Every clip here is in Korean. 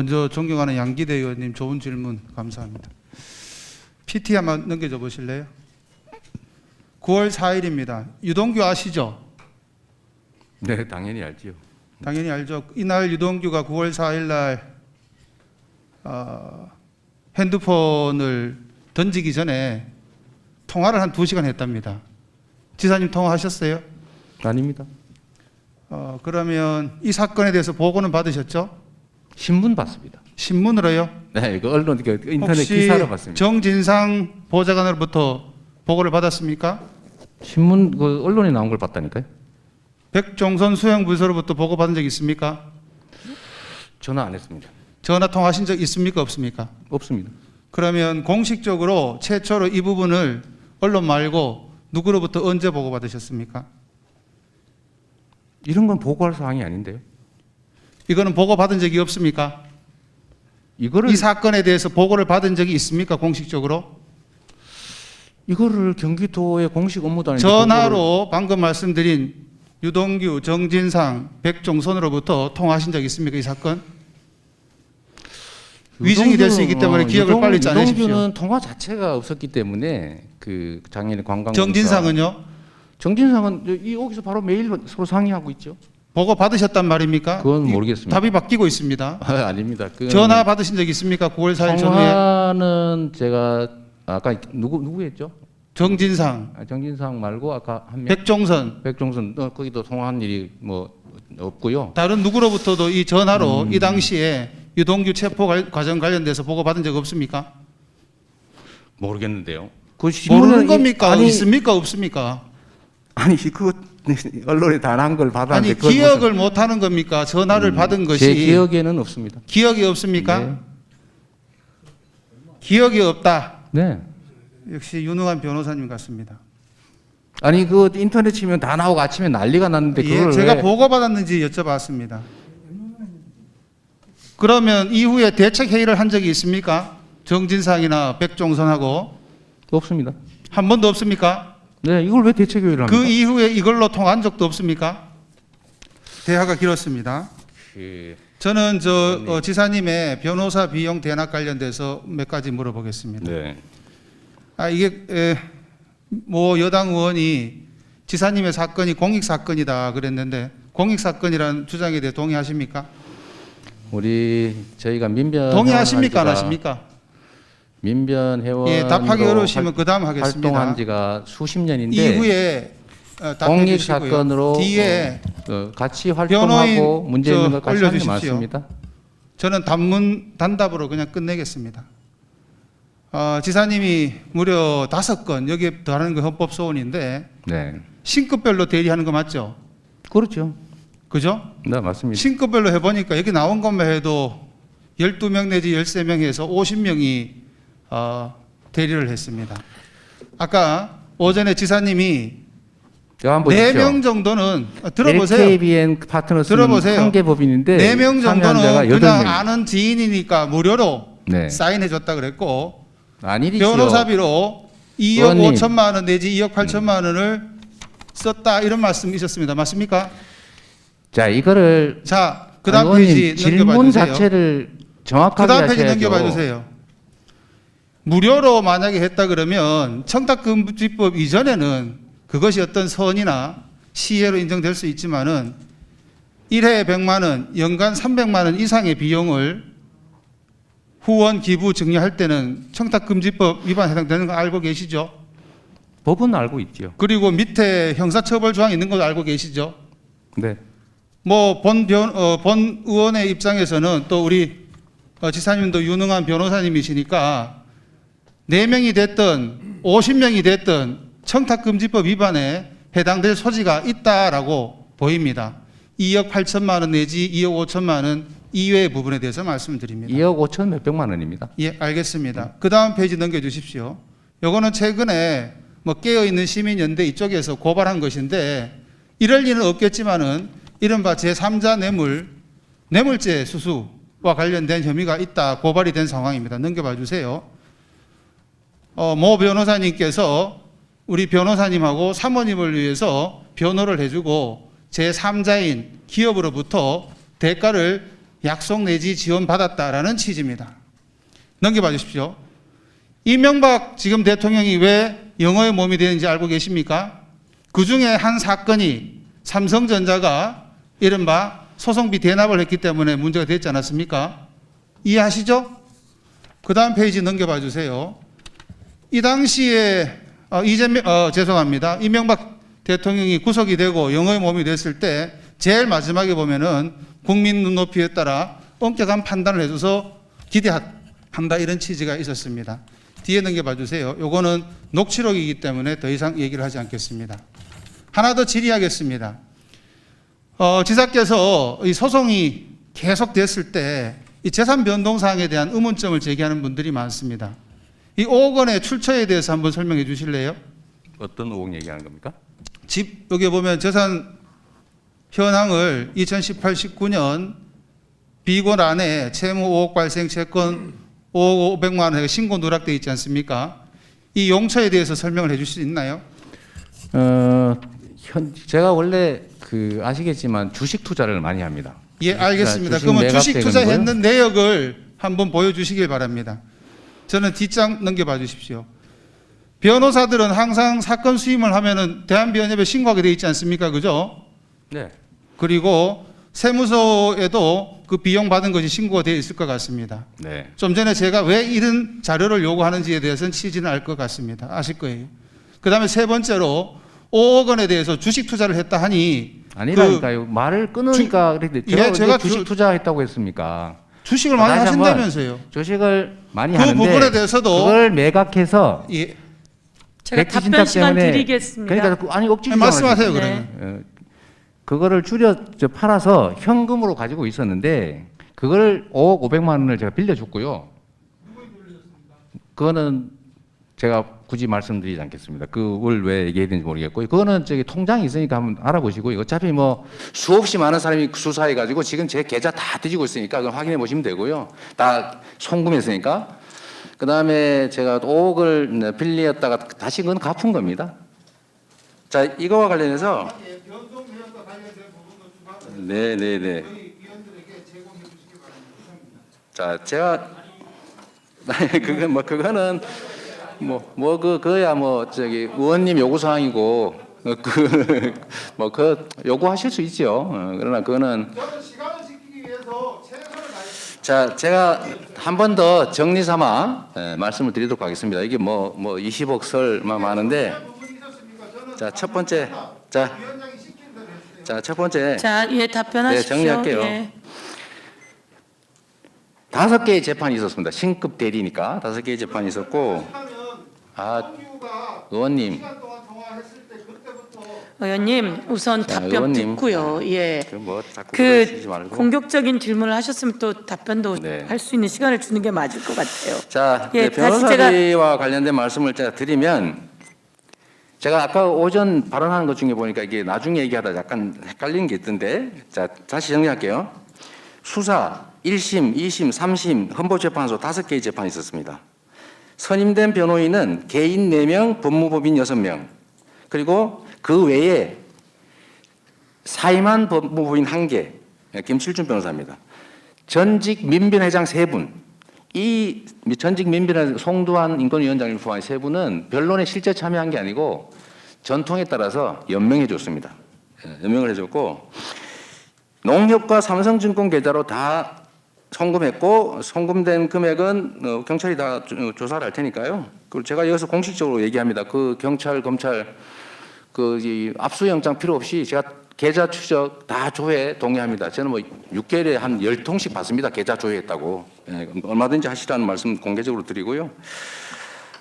먼저 존경하는 양기대 의원님 좋은 질문 감사합니다. PT 한번 넘겨줘 보실래요? 9월 4일입니다. 유동규 아시죠? 네, 당연히 알지요. 당연히 알죠. 이날 유동규가 9월 4일 날 핸드폰을 던지기 전에 통화를 한 2시간 했답니다. 지사님 통화하셨어요? 아닙니다. 그러면 이 사건에 대해서 보고는 받으셨죠? 신문 봤습니다. 신문으로요? 네, 이거 언론 인터넷 혹시 기사로 봤습니다. 정진상 보좌관으로부터 보고를 받았습니까? 신문 그 언론에 나온 걸 봤다니까요. 백종선 수행부서로부터 보고 받은 적 있습니까? 전화 안 했습니다. 전화 통화하신 적 있습니까? 없습니까? 없습니다. 그러면 공식적으로 최초로 이 부분을 언론 말고 누구로부터 언제 보고 받으셨습니까? 이런 건 보고할 사항이 아닌데요. 이거는 보고 받은 적이 없습니까? 이거를 이 사건에 대해서 보고를 받은 적이 있습니까? 공식적으로? 이거를 경기도의 공식 업무단에 전화로 방금 말씀드린 유동규, 정진상, 백종선으로부터 통화하신 적 있습니까? 이 사건? 위증이 될 수 있기 때문에 기억을 빨리 짜내십시오. 유동규는 통화 자체가 없었기 때문에 그 작년에 관광 정진상은요? 정진상은 여기서 바로 매일 서로 상의하고 있죠. 보고 받으셨단 말입니까? 그건 모르겠습니다. 답이 바뀌고 있습니다. 아닙니다. 전화 받으신 적 있습니까? 9월 4일 전후에? 통화는 제가 아까 누구 했죠? 정진상, 정진상 말고 아까 한 명. 백종선, 백종선 거기도 통화한 일이 뭐 없고요. 다른 누구로부터도 이 전화로 이 당시에 유동규 체포 과정 관련돼서 보고 받은 적 없습니까? 모르겠는데요. 그 모르는 겁니까? 아니, 있습니까? 없습니까? 아니 그 언론에 단한 걸 받았는데 아니 기억을 못 하는 겁니까? 전화를 받은 것이 제 기억에는 없습니다. 기억이 없습니까? 네. 기억이 없다. 네. 역시 유능한 변호사님 같습니다. 아니 그 인터넷 치면 다 나오고 아침에 난리가 났는데 예, 그걸 제가 왜 보고 받았는지 여쭤봤습니다. 그러면 이후에 대책 회의를 한 적이 있습니까? 정진상이나 백종선하고 없습니다. 한 번도 없습니까? 네, 이걸 왜 대책회의를 합니까? 그 이후에 이걸로 통한 적도 없습니까? 대화가 길었습니다. 저는 지사님의 변호사 비용 대납 관련돼서 몇 가지 물어보겠습니다. 네. 이게 뭐 여당 의원이 지사님의 사건이 공익 사건이다 그랬는데 공익 사건이라는 주장에 대해 동의하십니까? 저희가 민변 동의하십니까? 안 하십니까? 민변 회원 예, 답하기 어려우시면 그 다음 하겠습니다. 활동한 지가 수십 년인데 이후에 공익 사건으로 뒤에 같이 활동하고 문제 있는 것 같이 하는 게 올려주십시오. 맞습니다. 저는 단답으로 그냥 끝내겠습니다. 지사님이 무려 5건 여기에 더하는 거 헌법 소원인데 네, 신급별로 대리하는 거 맞죠? 그렇죠. 그죠? 네, 맞습니다. 신급별로 해보니까 여기 나온 것만 해도 12명 내지 13명 해서 50명이 대리를 했습니다. 아까 오전에 지사님이 4명 정도는 들어보세요. LKBN 파트너스는 한계법인인데 4명 정도는 참여자가 그냥 8명. 아는 지인이니까 무료로 네. 사인해 줬다 그랬고 아니리지요. 변호사비로 2억 의원님. 5천만 원 내지 2억 8천만 원을 썼다 이런 말씀 있었습니다. 맞습니까? 자, 이거를 자, 그 다음 페이지 질문 넘겨봐 주세요. 자체를 그 정확하게 다음 페이지 하셔야죠. 넘겨봐 주세요. 무료로 만약에 했다 그러면 청탁금지법 이전에는 그것이 어떤 선이나 시혜로 인정될 수 있지만은 1회에 100만 원, 연간 300만 원 이상의 비용을 후원 기부 증여할 때는 청탁금지법 위반 해당되는 거 알고 계시죠? 법은 알고 있죠. 그리고 밑에 형사처벌 조항이 있는 것도 알고 계시죠? 네. 뭐 본 의원의 입장에서는 또 우리 지사님도 유능한 변호사님이시니까 4명이 됐든 50명이 됐든 청탁금지법 위반에 해당될 소지가 있다라고 보입니다. 2억 8천만 원 내지 2억 5천만 원 이외의 부분에 대해서 말씀드립니다. 2억 5천 몇백만 원입니다. 예, 알겠습니다. 그 다음 페이지 넘겨주십시오. 요거는 최근에 뭐 깨어있는 시민연대 이쪽에서 고발한 것인데 이럴 리는 없겠지만은 이른바 제3자 뇌물죄 수수와 관련된 혐의가 있다 고발이 된 상황입니다. 넘겨봐 주세요. 모 변호사님께서 우리 변호사님하고 사모님을 위해서 변호를 해주고 제3자인 기업으로부터 대가를 약속 내지 지원받았다라는 취지입니다. 넘겨봐 주십시오. 이명박 지금 대통령이 왜 영어의 몸이 되는지 알고 계십니까? 그 중에 한 사건이 삼성전자가 이른바 소송비 대납을 했기 때문에 문제가 됐지 않았습니까? 이해하시죠? 그 다음 페이지 넘겨봐 주세요. 이 당시에 죄송합니다. 이명박 대통령이 구속이 되고 영어의 몸이 됐을 때 제일 마지막에 보면은 국민 눈높이에 따라 엄격한 판단을 해줘서 기대한다 이런 취지가 있었습니다. 뒤에 넘겨봐 주세요. 요거는 녹취록이기 때문에 더 이상 얘기를 하지 않겠습니다. 하나 더 질의하겠습니다. 지사께서 이 소송이 계속됐을 때 이 재산 변동 사항에 대한 의문점을 제기하는 분들이 많습니다. 이 5억 원의 출처에 대해서 한번 설명해 주실래요? 어떤 의혹 얘기하는 겁니까? 집 여기 보면 재산 현황을 2018, 19년 비고란에 채무 5억 발생 채권 5억 500만 원 신고 누락되어 있지 않습니까? 이 용처에 대해서 설명을 해 주실 수 있나요? 제가 원래 아시겠지만 주식 투자를 많이 합니다. 예, 알겠습니다. 주식 그러면 매각 주식 되는 투자했는 내역을 한번 보여주시길 바랍니다. 저는 뒷장 넘겨봐 주십시오. 변호사들은 항상 사건 수임을 하면은 대한변협에 신고하게 돼 있지 않습니까? 그죠? 네. 그리고 세무서에도 그 비용 받은 것이 신고가 되어 있을 것 같습니다. 네. 좀 전에 제가 왜 이런 자료를 요구하는지에 대해서는 취지는 알 것 같습니다. 아실 거예요. 그 다음에 세 번째로 5억 원에 대해서 주식 투자를 했다 하니 아니라니까요. 말을 끊으니까 그랬는데 제가 주식 투자했다고 했습니까? 주식을 많이 다시 한번 하신다면서요. 주식을 많이 그 하는데 부분에 대해서도 그걸 매각해서 예, 제가 백지 답변 신탁 시간 때문에 드리겠습니다. 그러니까 아니 억지 말씀하세요 네. 그러면. 그거를 팔아서 현금으로 가지고 있었는데 그걸 5억 500만 원을 제가 빌려줬고요. 그거는 제가 굳이 말씀드리지 않겠습니다. 그걸 왜 얘기해야 되는지 모르겠고, 그거는 통장이 있으니까 한번 알아보시고, 어차피 뭐 수없이 많은 사람이 수사해가지고 지금 제 계좌 다 뒤지고 있으니까 그건 확인해 보시면 되고요. 다 송금했으니까. 그 다음에 제가 5억을 빌렸다가 다시 그건 갚은 겁니다. 자, 이거와 관련해서 네네네. 자, 제가 그거는 그거야 의원님 요구 사항이고 요구하실 수 있죠. 그러나 그거는 자, 제가 한 번 더 정리 삼아 말씀을 드리도록 하겠습니다. 이게 20억 설만 많은데 자, 첫 번째 첫 번째 예, 답변하십시오. 네, 정리할게요. 예. 5개의 재판이 있었습니다. 신급 대리니까 5개의 재판이 있었고, 의원님. 의원님 우선 자, 답변 의원님. 듣고요. 예. 자꾸 그러시지 말고. 공격적인 질문을 하셨으면 또 답변도 네. 할 수 있는 시간을 주는 게 맞을 것 같아요. 자, 예, 다시 변호사비와 관련된 말씀을 제가 드리면, 제가 아까 오전 발언하는 것 중에 보니까 이게 나중에 얘기하다 약간 헷갈리는 게 있던데, 자, 다시 정리할게요. 수사 1심, 2심, 3심 헌법재판소 5개의 재판이 있었습니다. 선임된 변호인은 개인 4명, 법무법인 6명, 그리고 그 외에 사임한 법무법인 1개, 김칠준 변호사입니다. 전직 민변회장 3분, 이 전직 민변회장 송두환 인권위원장을 포함한 3분은 변론에 실제 참여한 게 아니고 전통에 따라서 연명해 줬습니다. 연명을 해줬고, 농협과 삼성증권 계좌로 다 송금했고, 송금된 금액은 경찰이 다 조사를 할 테니까요. 그리고 제가 여기서 공식적으로 얘기합니다. 그 경찰, 검찰 이 압수영장 필요 없이 제가 계좌 추적 다 조회 동의합니다. 저는 6개월에 한 10통씩 받습니다. 계좌 조회했다고. 얼마든지 하시라는 말씀 공개적으로 드리고요.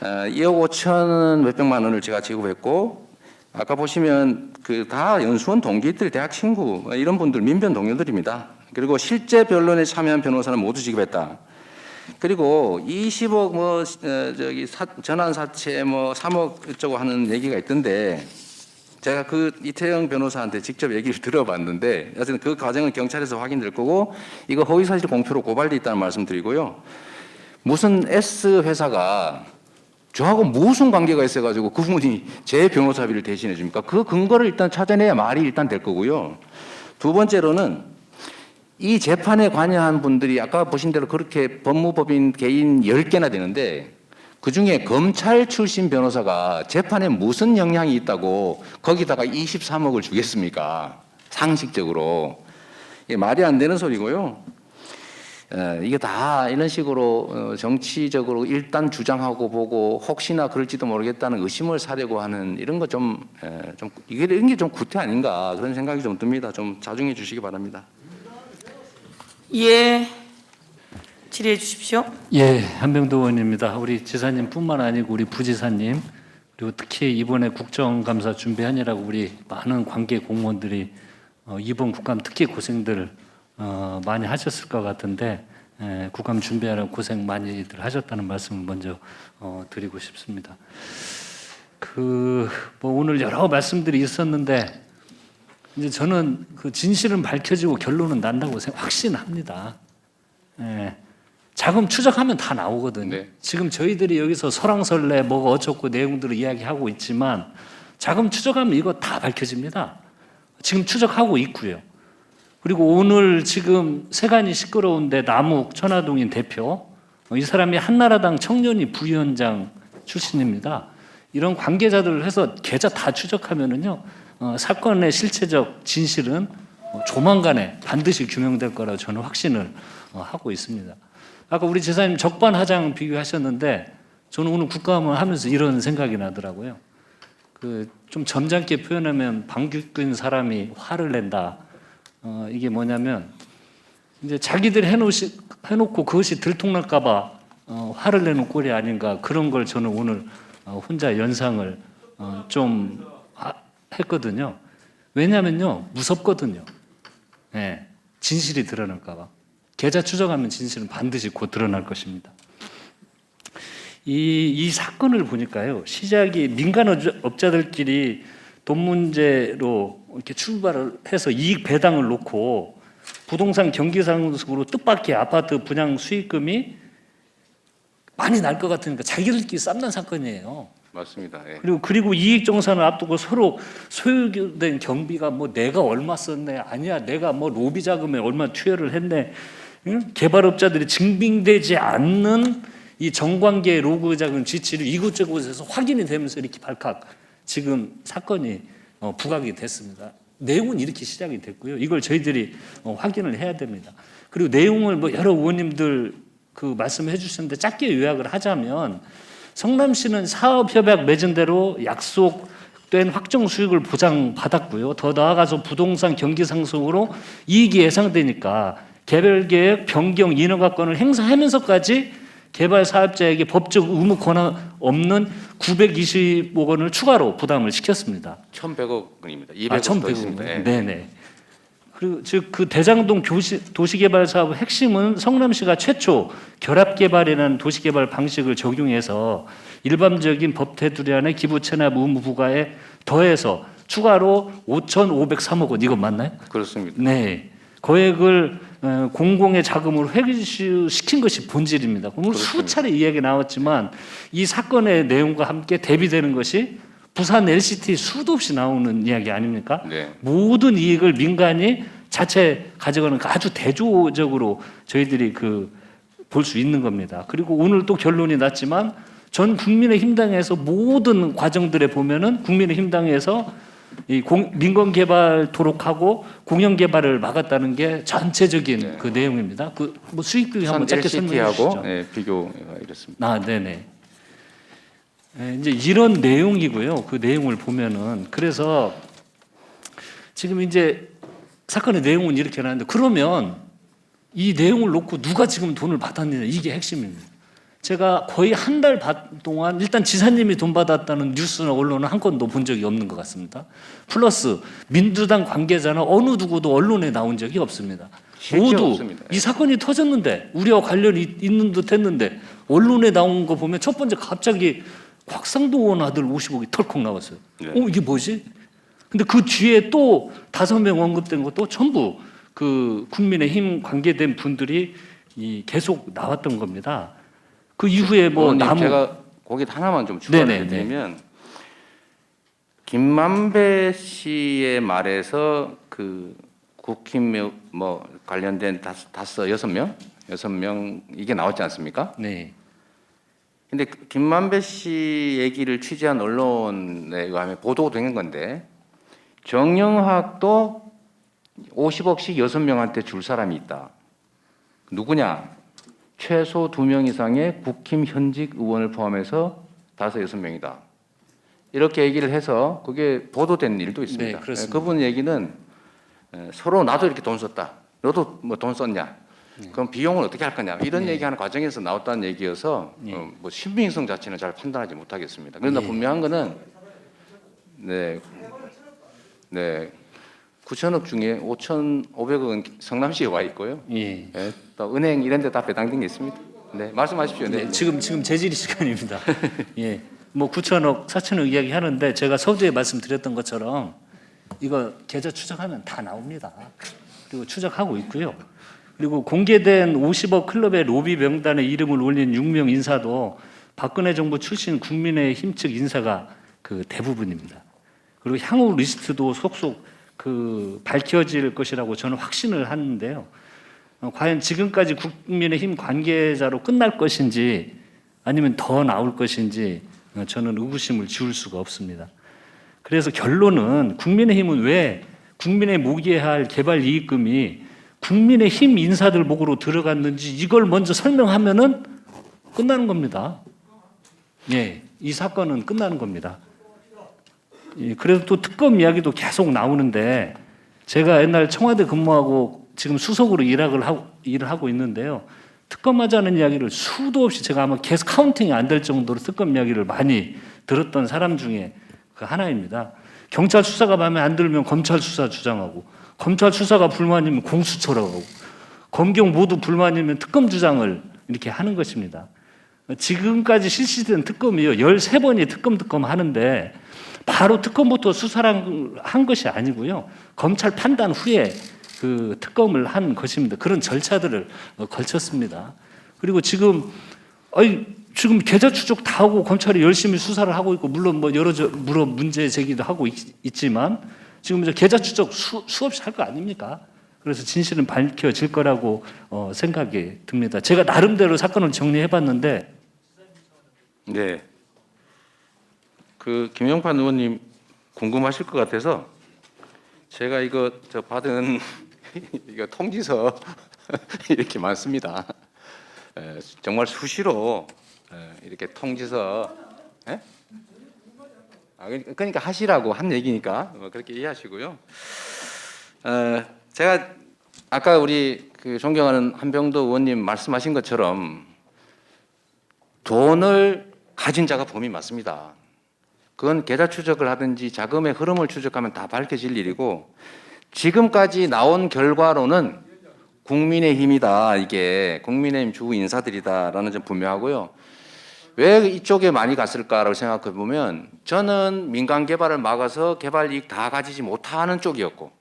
2억 5천 몇백만 원을 제가 지급했고, 아까 보시면 다 연수원 동기들, 대학 친구 이런 분들 민변 동료들입니다. 그리고 실제 변론에 참여한 변호사는 모두 지급했다. 그리고 20억 전환 사채 3억 어쩌고 하는 얘기가 있던데, 제가 이태영 변호사한테 직접 얘기를 들어봤는데, 어쨌든 그 과정은 경찰에서 확인될 거고, 이거 허위사실 공표로 고발돼 있다는 말씀드리고요. 무슨 S 회사가 저하고 무슨 관계가 있어가지고 그분이 제 변호사비를 대신해 줍니까? 그 근거를 일단 찾아내야 말이 일단 될 거고요. 두 번째로는 이 재판에 관여한 분들이 아까 보신 대로 그렇게 법무법인 개인 10개나 되는데 그중에 검찰 출신 변호사가 재판에 무슨 영향이 있다고 거기다가 23억을 주겠습니까? 상식적으로. 이게 말이 안 되는 소리고요. 이게 다 이런 식으로 정치적으로 일단 주장하고 보고 혹시나 그럴지도 모르겠다는 의심을 사려고 하는 이런 거 좀 이런 게 좀 구태 아닌가 그런 생각이 좀 듭니다. 좀 자중해 주시기 바랍니다. 예. 질의해 주십시오. 예, 한병도 의원입니다. 우리 지사님뿐만 아니고 우리 부지사님 그리고 특히 이번에 국정감사 준비하느라고 우리 많은 관계 공무원들이 이번 국감 특히 고생들 많이 하셨을 것 같은데 국감 준비하느라 고생 많이들 하셨다는 말씀을 먼저 드리고 싶습니다. 뭐 오늘 여러 말씀들이 있었는데 이제 저는 그 진실은 밝혀지고 결론은 난다고 확신합니다. 예. 자금 추적하면 다 나오거든요. 네. 지금 저희들이 여기서 설왕설래 뭐가 어쩌고 내용들을 이야기하고 있지만 자금 추적하면 이거 다 밝혀집니다. 지금 추적하고 있고요. 그리고 오늘 지금 세간이 시끄러운데 남욱 천화동인 대표 이 사람이 한나라당 청년위 부위원장 출신입니다. 이런 관계자들을 해서 계좌 다 추적하면은요 사건의 실체적 진실은 조만간에 반드시 규명될 거라고 저는 확신을 하고 있습니다. 아까 우리 지사님 적반하장 비교하셨는데 저는 오늘 국감을 하면서 이런 생각이 나더라고요. 좀 점잖게 표현하면 방귀 뀐 사람이 화를 낸다. 이게 뭐냐면 이제 자기들이 해놓고 그것이 들통날까봐 화를 내는 꼴이 아닌가 그런 걸 저는 오늘 혼자 연상을 좀 했거든요. 왜냐면요 무섭거든요. 네, 진실이 드러날까봐. 계좌 추적하면 진실은 반드시 곧 드러날 것입니다. 이 사건을 보니까요 시작이 민간업자들끼리 돈 문제로 이렇게 출발을 해서 이익 배당을 놓고 부동산 경기상으로 뜻밖의 아파트 분양 수익금이 많이 날 것 같으니까 자기들끼리 쌈난 사건이에요. 맞습니다. 예. 그리고 이익 정산을 앞두고 서로 소요된 경비가 뭐 내가 얼마 썼네 아니야 내가 뭐 로비 자금에 얼마 투여를 했네 응? 개발업자들이 증빙되지 않는 이 정관계 로그 자금 지치를 이곳저곳에서 확인이 되면서 이렇게 발칵 지금 사건이 부각이 됐습니다. 내용은 이렇게 시작이 됐고요. 이걸 저희들이 확인을 해야 됩니다. 그리고 내용을 뭐 여러 의원님들 그 말씀해 주셨는데 짧게 요약을 하자면 성남시는 사업협약 맺은 대로 약속된 확정 수익을 보장받았고요. 더 나아가서 부동산 경기 상승으로 이익이 예상되니까 개별계획 변경 인허가권을 행사하면서까지 개발 사업자에게 법적 의무 권한 없는 920억 원을 추가로 부담을 시켰습니다. 1,100억 원입니다. 200억 더 있습니다. 예. 네네. 그리고 즉 그 대장동 도시개발 사업의 핵심은 성남시가 최초 결합개발이라는 도시개발 방식을 적용해서 일반적인 법 테두리 안에 기부 체납 의무 부과에 더해서 추가로 5,503억 원 이거 맞나요? 그렇습니다. 네. 거액을 공공의 자금으로 회수시킨 것이 본질입니다. 오늘 그렇습니다. 수차례 이야기 나왔지만 이 사건의 내용과 함께 대비되는 것이 부산 LCT 수도 없이 나오는 이야기 아닙니까? 네. 모든 이익을 민간이 자체 가져가는 아주 대조적으로 저희들이 볼 수 있는 겁니다. 그리고 오늘 또 결론이 났지만 전 국민의힘당에서 모든 과정들에 보면은 국민의힘당에서 이 민간 개발 도록하고 공영 개발을 막았다는 게 전체적인 네. 그 내용입니다. 뭐 수익 비교 한번 짧게 설명해 LCT하고 주시죠. 예, 비교가 이렇습니다. 아, 네네. 이제 이런 내용이고요. 그 내용을 보면은 그래서 지금 이제 사건의 내용은 이렇게 나는데 그러면 이 내용을 놓고 누가 지금 돈을 받았느냐 이게 핵심입니다. 제가 거의 한 달 반 동안 일단 지사님이 돈 받았다는 뉴스나 언론은 한 건도 본 적이 없는 것 같습니다. 플러스 민주당 관계자나 어느 누구도 언론에 나온 적이 없습니다. 모두 없습니다. 이 사건이 터졌는데 우리와 관련이 있는 듯 했는데 언론에 나온 거 보면 첫 번째 갑자기 곽상도 의원 아들 50억이 털컥 나왔어요. 네. 이게 뭐지? 근데 그 뒤에 또 5명 언급된 것도 전부 그 국민의힘 관계된 분들이 계속 나왔던 겁니다. 그 이후에 뭐 의원님, 나무 제가 거기 하나만 좀 추가를 네네네. 해드리면 김만배 씨의 말에서 국힘 뭐 관련된 여섯 명 이게 나왔지 않습니까? 네. 근데 김만배 씨 얘기를 취재한 언론에 의하면 보도된 건데 정영학도 50억씩 6명한테 줄 사람이 있다. 누구냐? 최소 2명 이상의 국힘 현직 의원을 포함해서 5, 6명이다. 이렇게 얘기를 해서 그게 보도된 일도 있습니다. 네, 그렇습니다. 그분 얘기는 서로 나도 이렇게 돈 썼다. 너도 뭐 돈 썼냐? 그럼 비용을 어떻게 할 거냐? 이런 얘기하는 과정에서 나왔다는 얘기여서 뭐 신빙성 자체는 잘 판단하지 못하겠습니다. 그러나 분명한 거는 네, 9천억 중에 5,500억은 성남시에 와 있고요. 예. 네, 또 은행 이런 데 다 배당된 게 있습니다. 네, 말씀하십시오. 네. 네, 지금 재질의 시간입니다. 예. 뭐 9천억, 4천억 이야기 하는데 제가 서두에 말씀드렸던 것처럼 이거 계좌 추적하면 다 나옵니다. 그리고 추적하고 있고요. 그리고 공개된 50억 클럽의 로비 명단에 이름을 올린 6명 인사도 박근혜 정부 출신 국민의힘 측 인사가 그 대부분입니다. 그리고 향후 리스트도 속속 그 밝혀질 것이라고 저는 확신을 하는데요. 과연 지금까지 국민의힘 관계자로 끝날 것인지 아니면 더 나올 것인지 저는 의구심을 지울 수가 없습니다. 그래서 결론은 국민의힘은 왜 국민의 모기할 개발 이익금이 국민의힘 인사들 목으로 들어갔는지 이걸 먼저 설명하면은 끝나는 겁니다. 예, 이 사건은 끝나는 겁니다. 예, 그래서 또 특검 이야기도 계속 나오는데 제가 옛날 청와대 근무하고 지금 수석으로 일을 하고 있는데요. 특검하자는 이야기를 수도 없이 제가 아마 계속 카운팅이 안 될 정도로 특검 이야기를 많이 들었던 사람 중에 그 하나입니다. 경찰 수사가 마음에 안 들면 검찰 수사 주장하고 검찰 수사가 불만이면 공수처라고 하고 검경 모두 불만이면 특검 주장을 이렇게 하는 것입니다. 지금까지 실시된 특검이요. 13번이 특검 하는데 바로 특검부터 수사를 한 것이 아니고요. 검찰 판단 후에 그 특검을 한 것입니다. 그런 절차들을 걸쳤습니다. 그리고 지금 계좌 추적 다 하고 검찰이 열심히 수사를 하고 있고 물론 뭐 여러 문제 제기도 하고 있지만 지금 계좌 추적 수없이 할 거 아닙니까? 그래서 진실은 밝혀질 거라고 생각이 듭니다. 제가 나름대로 사건을 정리해봤는데 네. 그 김영판 의원님 궁금하실 것 같아서 제가 이거 받은 이거 통지서 이렇게 많습니다. 정말 수시로 이렇게 통지서 그러니까 하시라고 한 얘기니까 그렇게 이해하시고요. 제가 아까 우리 그 존경하는 한병도 의원님 말씀하신 것처럼 돈을 가진 자가 범인 맞습니다. 그건 계좌 추적을 하든지 자금의 흐름을 추적하면 다 밝혀질 일이고 지금까지 나온 결과로는 국민의힘이다. 이게 국민의힘 주 인사들이다라는 점 분명하고요. 왜 이쪽에 많이 갔을까라고 생각해 보면 저는 민간 개발을 막아서 개발 이익 다 가지지 못하는 쪽이었고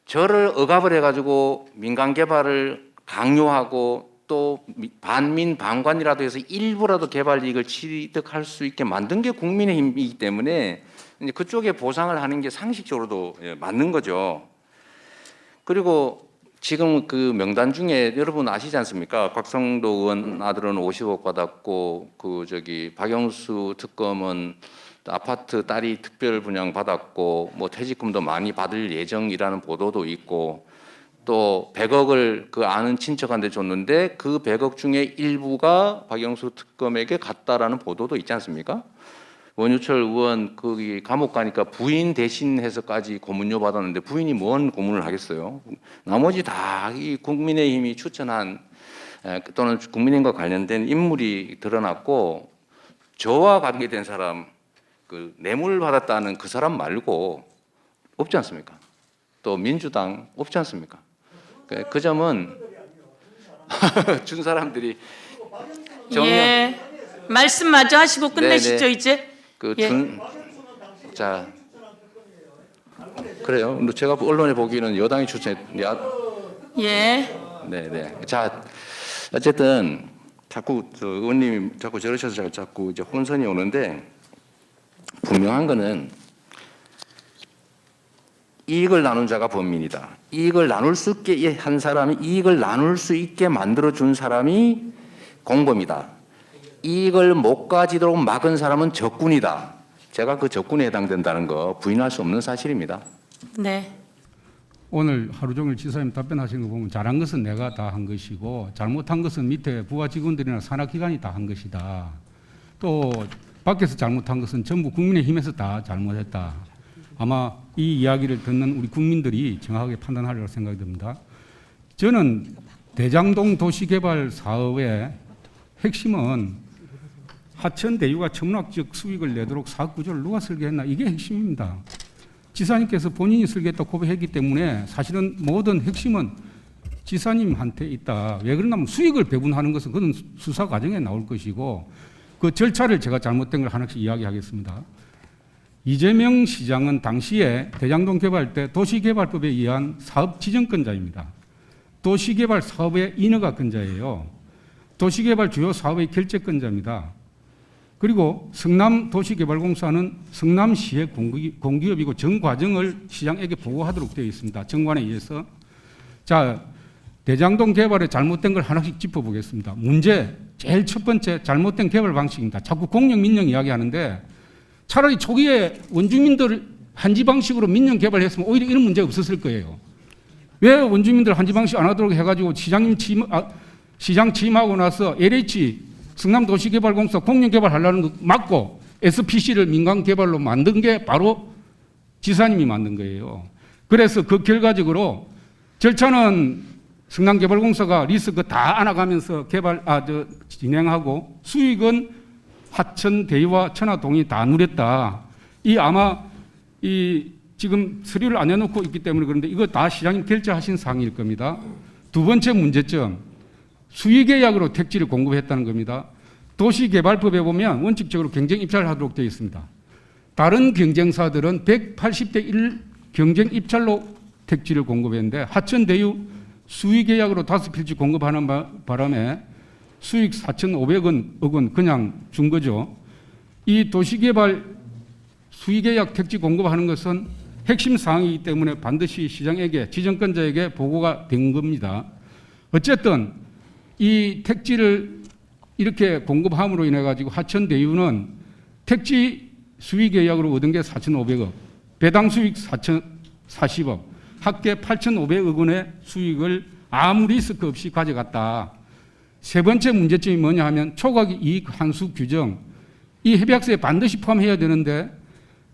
저를 억압을 해가지고 민간 개발을 강요하고 또 반민 반관이라도 해서 일부라도 개발 이익을 취득할 수 있게 만든 게 국민의힘이기 때문에 이제 그쪽에 보상을 하는 게 상식적으로도 맞는 거죠. 그리고 지금 그 명단 중에 여러분 아시지 않습니까? 곽성도 의원 아들은 50억 받았고 박영수 특검은 아파트 딸이 특별 분양 받았고 뭐 퇴직금도 많이 받을 예정이라는 보도도 있고 또 100억을 그 아는 친척한테 줬는데 그 100억 중에 일부가 박영수 특검에게 갔다라는 보도도 있지 않습니까? 원유철 의원 거기 감옥 가니까 부인 대신해서까지 고문료 받았는데 부인이 뭔 고문을 하겠어요? 나머지 다 이 국민의힘이 추천한 또는 국민의힘과 관련된 인물이 드러났고 저와 관계된 사람 그 뇌물 받았다는 그 사람 말고 없지 않습니까? 또 민주당 없지 않습니까? 그 점은 준 사람들이 예. 말씀 마저 하시고 끝내시죠. 네네. 이제. 자 그래요. 제가 언론에 보기에는 여당이 추천했. 예. 네네. 자 어쨌든 자꾸 의원님이 자꾸 저러셔서 자꾸 이제 혼선이 오는데 분명한 거는 이익을 나눈 자가 범민이다. 이익을 나눌 수 있게 한 사람이 이익을 나눌 수 있게 만들어 준 사람이 공범이다. 이익을 못 가지도록 막은 사람은 적군이다. 제가 그 적군에 해당된다는 거 부인할 수 없는 사실입니다. 네. 오늘 하루 종일 지사님 답변하신 거 보면 잘한 것은 내가 다 한 것이고 잘못한 것은 밑에 부하 직원들이나 산하기관이 다 한 것이다. 또 밖에서 잘못한 것은 전부 국민의힘에서 다 잘못했다. 아마 이 이야기를 듣는 우리 국민들이 정확하게 판단하리라고 생각이 듭니다. 저는 대장동 도시개발 사업의 핵심은 하천 대유가 천문학적 수익을 내도록 사업 구조를 누가 설계했나 이게 핵심입니다. 지사님께서 본인이 설계했다고 고백했기 때문에 사실은 모든 핵심은 지사님한테 있다. 왜 그러냐면 수익을 배분하는 것은 그건 수사 과정에 나올 것이고 그 절차를 제가 잘못된 걸 하나씩 이야기하겠습니다. 이재명 시장은 당시에 대장동 개발 때 도시개발법에 의한 사업 지정권자입니다. 도시개발 사업의 인허가권자예요. 도시개발 주요 사업의 결재권자입니다. 그리고 성남도시개발공사는 성남시의 공기업이고 전 과정을 시장에게 보고하도록 되어 있습니다. 정관에 의해서. 자, 대장동 개발에 잘못된 걸 하나씩 짚어보겠습니다. 문제, 제일 첫 번째 잘못된 개발 방식입니다. 자꾸 공영 민영 이야기하는데 차라리 초기에 원주민들 한지 방식으로 민영 개발했으면 오히려 이런 문제가 없었을 거예요. 왜 원주민들 한지 방식 안 하도록 해가지고 시장 취임하고 나서 LH 성남도시개발공사 공영개발 하려는 거 막고 SPC를 민간개발로 만든 게 바로 지사님이 만든 거예요. 그래서 그 결과적으로 절차는 성남개발공사가 리스크 다 안아가면서 진행하고 수익은 하천 대유와 천화동이 다 누렸다. 아마 지금 서류를 안 해놓고 있기 때문에 그런데 이거 다 시장님 결제하신 사항일 겁니다. 두 번째 문제점, 수의계약으로 택지를 공급했다는 겁니다. 도시개발법에 보면 원칙적으로 경쟁 입찰을 하도록 되어 있습니다. 다른 경쟁사들은 180대 1 경쟁 입찰로 택지를 공급했는데 하천 대유 수의계약으로 5필지 공급하는 바람에 수익 4,500원 그냥 준 거죠. 이 도시개발 수의계약 택지 공급하는 것은 핵심 사항이기 때문에 반드시 시장에게 지정권자에게 보고가 된 겁니다. 어쨌든 이 택지를 이렇게 공급함으로 인해 가지고 하천 대유는 택지 수의계약으로 얻은 게 4,500억, 배당 수익 4,040억, 합계 8,500억 원의 수익을 아무 리스크 없이 가져갔다. 세 번째 문제점이 뭐냐 하면 초과기 이익 환수 규정. 이 협약서에 반드시 포함해야 되는데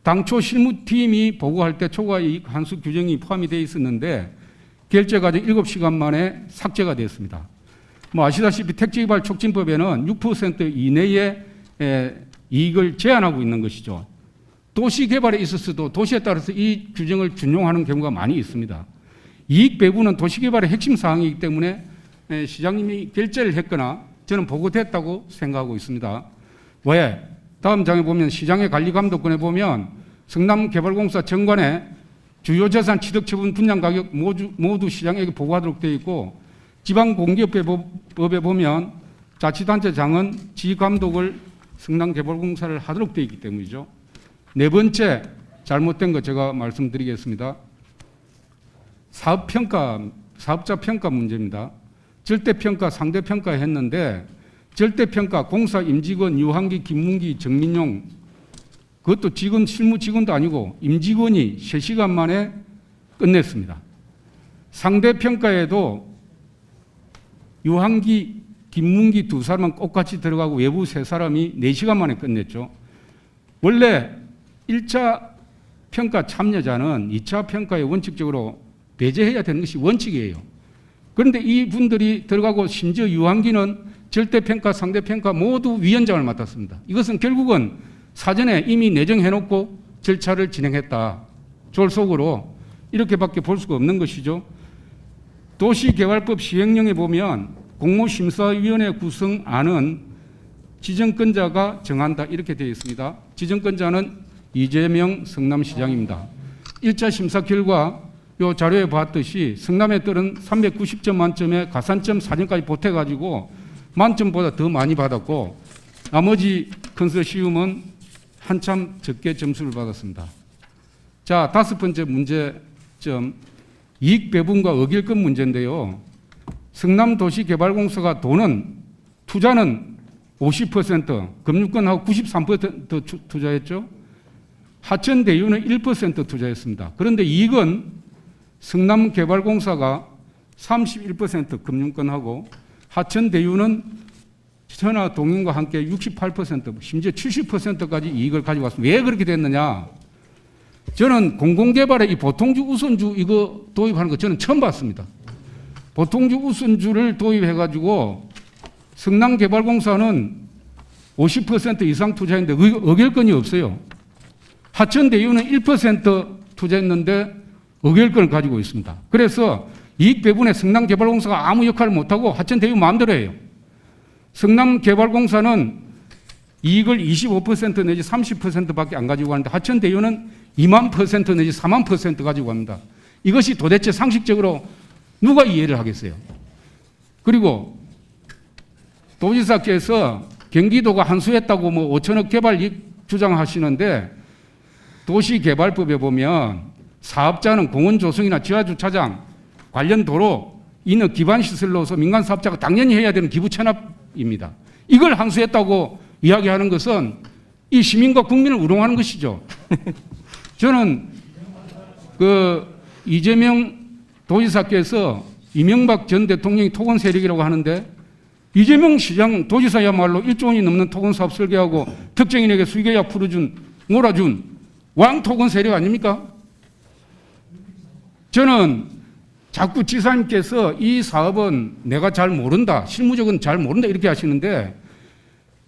당초 실무팀이 보고할 때 초과기 이익 환수 규정이 포함이 되어 있었는데 결제 과정 7시간 만에 삭제가 되었습니다. 아시다시피 택지개발 촉진법에는 6% 이내의 이익을 제한하고 있는 것이죠. 도시개발에 있어서도 도시에 따라서 이 규정을 준용하는 경우가 많이 있습니다. 이익 배분은 도시개발의 핵심 사항이기 때문에 시장님이 결제를 했거나 저는 보고됐다고 생각하고 있습니다. 왜? 다음 장에 보면 시장의 관리감독권에 보면 성남개발공사 정관에 주요 재산 취득처분 분양 가격 모두 시장에게 보고하도록 되어 있고 지방공기업법에 보면 자치단체장은 지감독을 성남개발공사를 하도록 되어 있기 때문이죠. 네 번째 잘못된 거 제가 말씀드리겠습니다. 사업자 평가 문제입니다. 절대평가, 상대평가 했는데 절대평가 공사 임직원 유한기, 김문기, 정민용 그것도 실무 직원도 아니고 임직원이 3시간 만에 끝냈습니다. 상대평가에도 유한기, 김문기 2사람은 똑같이 들어가고 외부 3사람이 4시간 만에 끝냈죠. 원래 1차 평가 참여자는 2차 평가에 원칙적으로 배제해야 되는 것이 원칙이에요. 그런데 이분들이 들어가고 심지어 유한기는 절대평가, 상대평가 모두 위원장을 맡았습니다. 이것은 결국은 사전에 이미 내정해놓고 절차를 진행했다. 졸속으로 이렇게밖에 볼 수가 없는 것이죠. 도시개발법 시행령에 보면 공모심사위원회 구성안은 지정권자가 정한다 이렇게 되어 있습니다. 지정권자는 이재명 성남시장입니다. 1차 심사 결과 이 자료에 봤듯이 성남에 따른 390점 만점에 가산점 4점까지 보태가지고 만점보다 더 많이 받았고 나머지 컨소시움은 한참 적게 점수를 받았습니다. 자, 5번째 문제 시점 이익 배분과 어길권 문제인데요. 성남도시개발공사가 투자는 50%, 금융권하고 93% 투자했죠. 하천대유는 1% 투자했습니다. 그런데 이익은 성남개발공사가 31% 금융권하고 하천대유는 천하동인과 함께 68%, 심지어 70%까지 이익을 가지고 왔습니다. 왜 그렇게 됐느냐? 저는 공공개발의 이 보통주 우선주 이거 도입하는 거 저는 처음 봤습니다. 보통주 우선주를 도입해가지고 성남개발공사는 50% 이상 투자했는데 의결권이 없어요. 하천대유는 1% 투자했는데 의결권을 가지고 있습니다. 그래서 이익 배분에 성남개발공사가 아무 역할을 못하고 하천대유 마음대로 해요. 성남개발공사는 이익을 25% 내지 30%밖에 안 가지고 가는데 하천대유는 2만% 내지 4만% 가지고 갑니다. 이것이 도대체 상식적으로 누가 이해를 하겠어요? 그리고 도지사께서 경기도가 한수했다고 뭐 5천억 개발 이익 주장하시는데 도시개발법에 보면 사업자는 공원 조성이나 지하주차장, 관련 도로, 인허 기반 시설로서 민간 사업자가 당연히 해야 되는 기부 체납입니다. 이걸 항수했다고 이야기하는 것은 이 시민과 국민을 우롱하는 것이죠. 저는 그 이재명 도지사께서 이명박 전 대통령이 토건 세력이라고 하는데 이재명 시장 도지사야말로 1조 원이 넘는 토건 사업 설계하고 특정인에게 수익계약 몰아준 왕토건 세력 아닙니까? 저는 자꾸 지사님께서 이 사업은 내가 잘 모른다, 실무적은 잘 모른다 이렇게 하시는데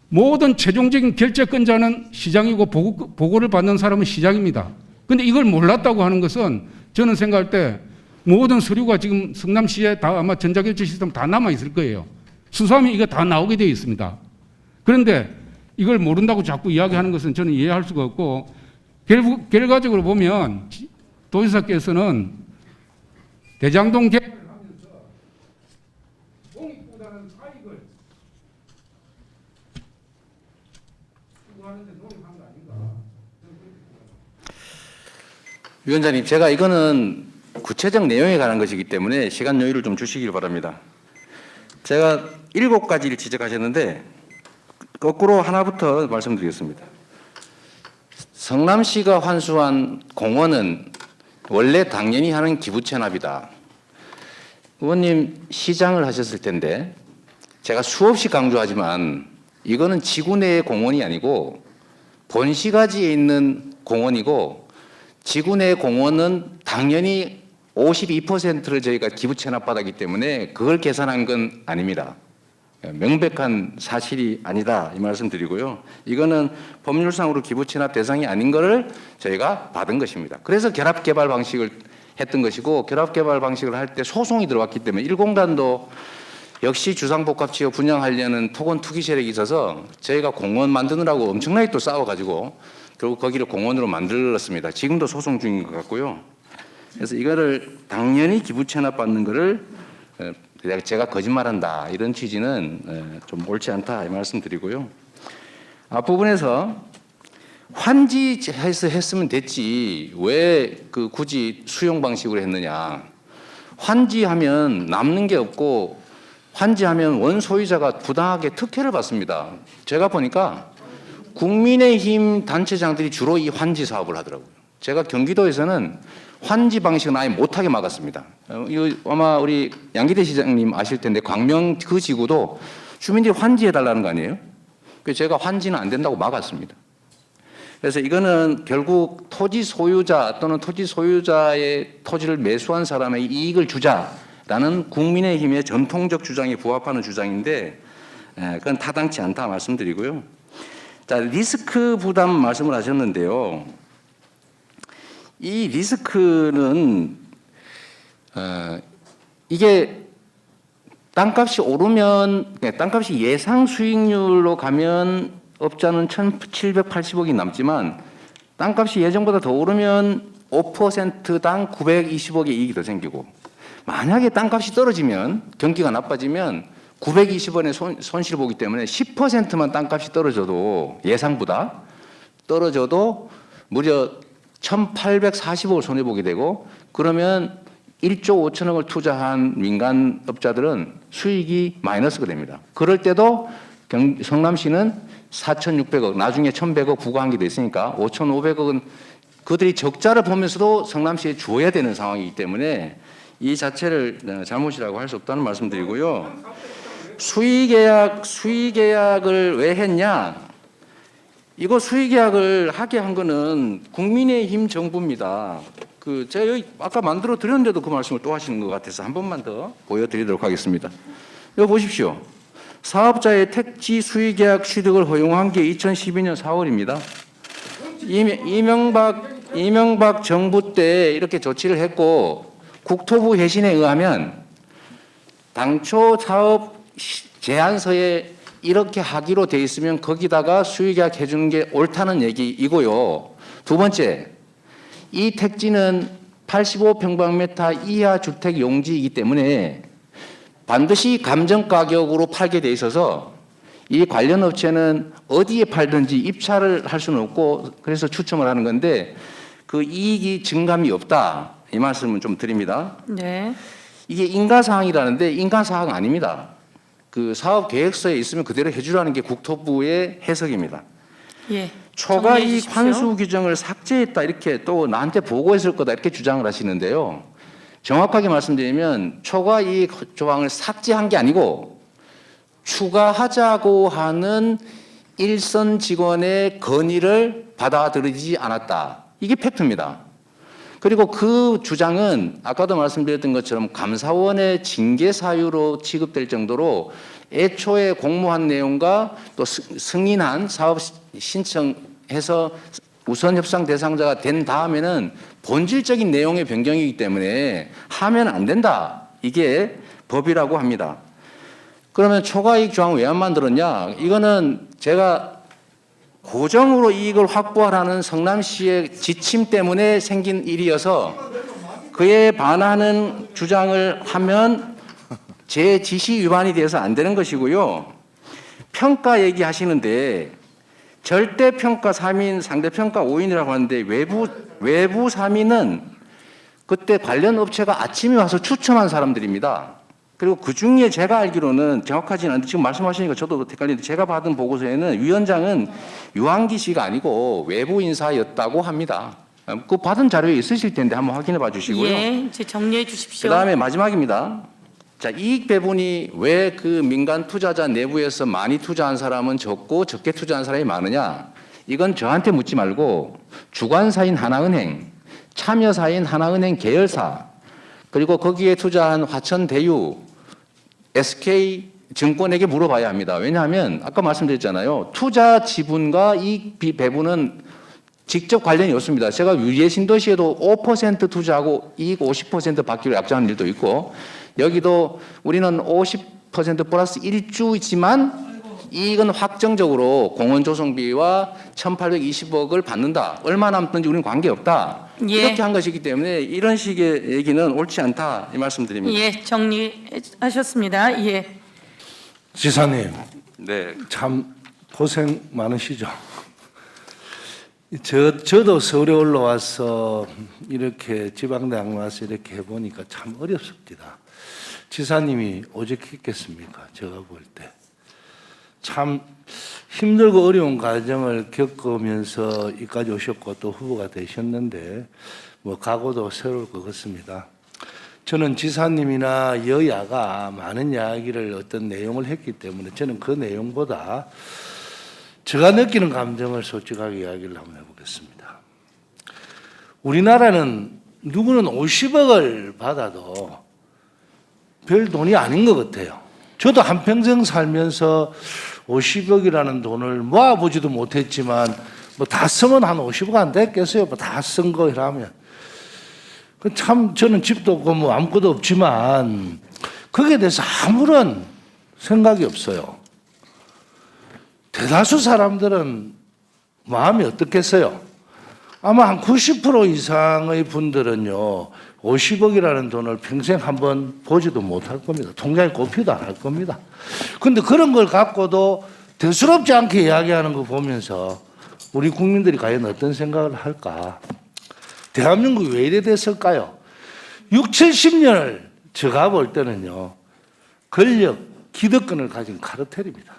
모든 최종적인 결재권자는 시장이고 보고를 받는 사람은 시장입니다. 그런데 이걸 몰랐다고 하는 것은 저는 생각할 때 모든 서류가 지금 성남시에 다 아마 전자결제 시스템 다 남아있을 거예요. 수사하면 이거 다 나오게 되어 있습니다. 그런데 이걸 모른다고 자꾸 이야기하는 것은 저는 이해할 수가 없고 결과적으로 보면 도지사께서는 대장동 개발을 하면서 공익보다는 사익을 추구하는 데 노력한 거 아닌가. 위원장님, 제가 이거는 구체적 내용에 관한 것이기 때문에 시간 여유를 좀 주시길 바랍니다. 제가 7가지를 지적하셨는데 거꾸로 하나부터 말씀드리겠습니다. 성남시가 환수한 공원은 원래 당연히 하는 기부 체납이다. 의원님 시장을 하셨을 텐데 제가 수없이 강조하지만 이거는 지구 내의 공원이 아니고 본시가지에 있는 공원이고 지구 내 공원은 당연히 52%를 저희가 기부 체납받았기 때문에 그걸 계산한 건 아닙니다. 명백한 사실이 아니다 이 말씀 드리고요. 이거는 법률상으로 기부 체납 대상이 아닌 거를 저희가 받은 것입니다. 그래서 결합 개발 방식을 했던 것이고 결합 개발 방식을 할 때 소송이 들어왔기 때문에 1공단도 역시 주상복합 지역 분양하려는 토건 투기 세력이 있어서 저희가 공원 만드느라고 엄청나게 또 싸워가지고 결국 거기를 공원으로 만들었습니다. 지금도 소송 중인 것 같고요. 그래서 이거를 당연히 기부 체납 받는 거를 제가 거짓말한다 이런 취지는 좀 옳지 않다 이 말씀드리고요. 앞부분에서 환지해서 했으면 됐지 왜 그 굳이 수용 방식으로 했느냐. 환지하면 남는 게 없고 환지하면 원소유자가 부당하게 특혜를 받습니다. 제가 보니까 국민의힘 단체장들이 주로 이 환지 사업을 하더라고요. 제가 경기도에서는 환지 방식은 아예 못하게 막았습니다. 이거 아마 우리 양기대 시장님 아실 텐데 광명 그 지구도 주민들이 환지해달라는 거 아니에요? 그래서 제가 환지는 안 된다고 막았습니다. 그래서 이거는 결국 토지 소유자 또는 토지 소유자의 토지를 매수한 사람의 이익을 주자라는 국민의힘의 전통적 주장에 부합하는 주장인데 그건 타당치 않다 말씀드리고요. 자, 리스크 부담 말씀을 하셨는데요. 이 리스크는 이게 땅값이 오르면 땅값이 예상 수익률로 가면 업자는 1,780억이 남지만 땅값이 예정보다 더 오르면 5%당 920억의 이익이 더 생기고 만약에 땅값이 떨어지면 경기가 나빠지면 920원의 손실을 보기 때문에 10%만 땅값이 떨어져도 예상보다 떨어져도 무려 1,840억을 손해보게 되고 그러면 1조 5천억을 투자한 민간업자들은 수익이 마이너스가 됩니다. 그럴 때도 성남시는 4,600억, 나중에 1,100억 부과한 게 됐으니까 5,500억은 그들이 적자를 보면서도 성남시에 줘야 되는 상황이기 때문에 이 자체를 잘못이라고 할 수 없다는 말씀드리고요. 수의계약을 왜 했냐? 이거 수의계약을 하게 한 거는 국민의힘 정부입니다. 제가 여기 아까 만들어 드렸는데도 그 말씀을 또 하시는 것 같아서 한 번만 더 보여드리도록 하겠습니다. 이거 보십시오. 사업자의 택지 수의계약 취득을 허용한 게 2012년 4월입니다. 이명박 정부 때 이렇게 조치를 했고 국토부 회신에 의하면 당초 사업 제안서에 이렇게 하기로 돼 있으면 거기다가 수의계약 해주는 게 옳다는 얘기이고요. 두 번째, 이 택지는 85평방미터 이하 주택 용지이기 때문에 반드시 감정 가격으로 팔게 돼 있어서 이 관련 업체는 어디에 팔든지 입찰을 할 수는 없고 그래서 추첨을 하는 건데 그 이익이 증감이 없다. 이 말씀은 좀 드립니다. 네. 이게 인가사항이라는데 인가사항 아닙니다. 그 사업 계획서에 있으면 그대로 해주라는 게 국토부의 해석입니다. 예. 초과이익 정리해 주십시오. 환수 규정을 삭제했다 이렇게 또 나한테 보고했을 거다 이렇게 주장을 하시는데요. 정확하게 말씀드리면 초과이익 조항을 삭제한 게 아니고 추가하자고 하는 일선 직원의 건의를 받아들이지 않았다. 이게 팩트입니다. 그리고 그 주장은 아까도 말씀드렸던 것처럼 감사원의 징계 사유로 취급될 정도로 애초에 공모한 내용과 또 승인한 사업 신청해서 우선 협상 대상자가 된 다음에는 본질적인 내용의 변경이기 때문에 하면 안 된다. 이게 법이라고 합니다. 그러면 초과이익 조항 왜 안 만들었냐? 이거는 제가 고정으로 이익을 확보하라는 성남시의 지침 때문에 생긴 일이어서 그에 반하는 주장을 하면 제 지시 위반이 돼서 안 되는 것이고요. 평가 얘기하시는데 절대 평가 3인, 상대 평가 5인이라고 하는데 외부 3인은 그때 관련 업체가 아침에 와서 추첨한 사람들입니다. 그리고 그 중에 제가 알기로는 정확하지는 않은데 지금 말씀하시니까 저도 헷갈리는데 제가 받은 보고서에는 위원장은 유한기 씨가 아니고 외부 인사였다고 합니다. 그 받은 자료에 있으실 텐데 한번 확인해 봐 주시고요. 예. 이제 정리해 주십시오. 그다음에 마지막입니다. 자, 이익 배분이 왜 그 민간 투자자 내부에서 많이 투자한 사람은 적고 적게 투자한 사람이 많으냐? 이건 저한테 묻지 말고 주관사인 하나은행, 참여사인 하나은행 계열사, 그리고 거기에 투자한 화천대유, SK증권에게 물어봐야 합니다. 왜냐하면 아까 말씀드렸잖아요. 투자 지분과 이익 배분은 직접 관련이 없습니다. 제가 유예 신도시에도 5% 투자하고 이익 50% 받기로 약정한 일도 있고 여기도 우리는 50% 플러스 1주이지만 이익은 확정적으로 공원 조성비와 1,820억을 받는다. 얼마 남든지 우리는 관계없다. 예. 이렇게 한 것이기 때문에 이런 식의 얘기는 옳지 않다. 이 말씀드립니다. 예. 정리하셨습니다. 예. 지사님, 네. 참 고생 많으시죠. 저도 서울에 올라와서 이렇게 지방대학 와서 이렇게 해보니까 참 어렵습니다. 지사님이 오죽했겠습니까? 제가 볼 때. 참 힘들고 어려운 과정을 겪으면서 여기까지 오셨고 또 후보가 되셨는데 뭐 각오도 새로울 것 같습니다. 저는 지사님이나 여야가 많은 이야기를 어떤 내용을 했기 때문에 저는 그 내용보다 제가 느끼는 감정을 솔직하게 이야기를 한번 해보겠습니다. 우리나라는 누구는 50억을 받아도 별 돈이 아닌 것 같아요. 저도 한평생 살면서 50억이라는 돈을 모아보지도 못했지만 뭐 다 쓰면 한 50억 안 됐겠어요. 뭐 다 쓴 거라면. 참 저는 집도 없고 뭐 아무것도 없지만 거기에 대해서 아무런 생각이 없어요. 대다수 사람들은 마음이 어떻겠어요? 아마 한 90% 이상의 분들은요, 50억이라는 돈을 평생 한번 보지도 못할 겁니다. 통장에 꼽히도 안 할 겁니다. 근데 그런 걸 갖고도 대수롭지 않게 이야기하는 거 보면서 우리 국민들이 과연 어떤 생각을 할까? 대한민국이 왜 이래 됐을까요? 6, 70년을 제가 볼 때는요, 권력, 기득권을 가진 카르텔입니다.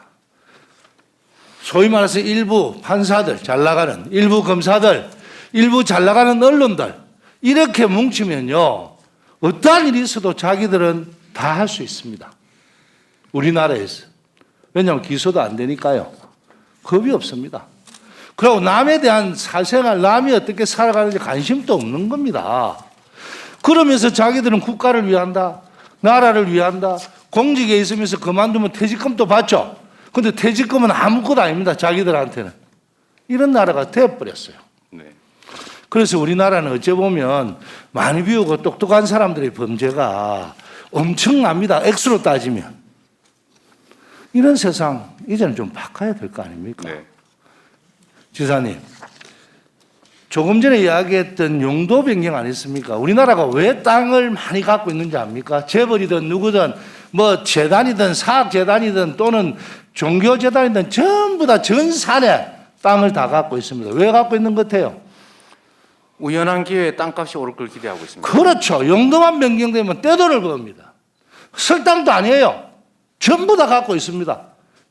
소위 말해서 일부 판사들, 잘 나가는, 일부 검사들, 일부 잘 나가는 언론들, 이렇게 뭉치면요, 어떠한 일이 있어도 자기들은 다 할 수 있습니다. 우리나라에서. 왜냐하면 기소도 안 되니까요. 겁이 없습니다. 그리고 남에 대한 사생활, 남이 어떻게 살아가는지 관심도 없는 겁니다. 그러면서 자기들은 국가를 위한다, 나라를 위한다, 공직에 있으면서 그만두면 퇴직금도 받죠. 근데 퇴직금은 아무것도 아닙니다. 자기들한테는. 이런 나라가 되어버렸어요. 네. 그래서 우리나라는 어찌 보면 많이 비우고 똑똑한 사람들의 범죄가 엄청납니다. 액수로 따지면. 이런 세상 이제는 좀 바꿔야 될 거 아닙니까? 네. 지사님, 조금 전에 이야기했던 용도 변경 아니었습니까? 우리나라가 왜 땅을 많이 갖고 있는지 압니까? 재벌이든 누구든 뭐 재단이든 사학재단이든 또는 종교재단이든 전부 다 전 산에 땅을 다 갖고 있습니다. 왜 갖고 있는 것 같아요? 우연한 기회에 땅값이 오를 걸 기대하고 있습니다. 그렇죠. 용도만 변경되면 떼돈을 법니다. 설탕도 아니에요. 전부 다 갖고 있습니다.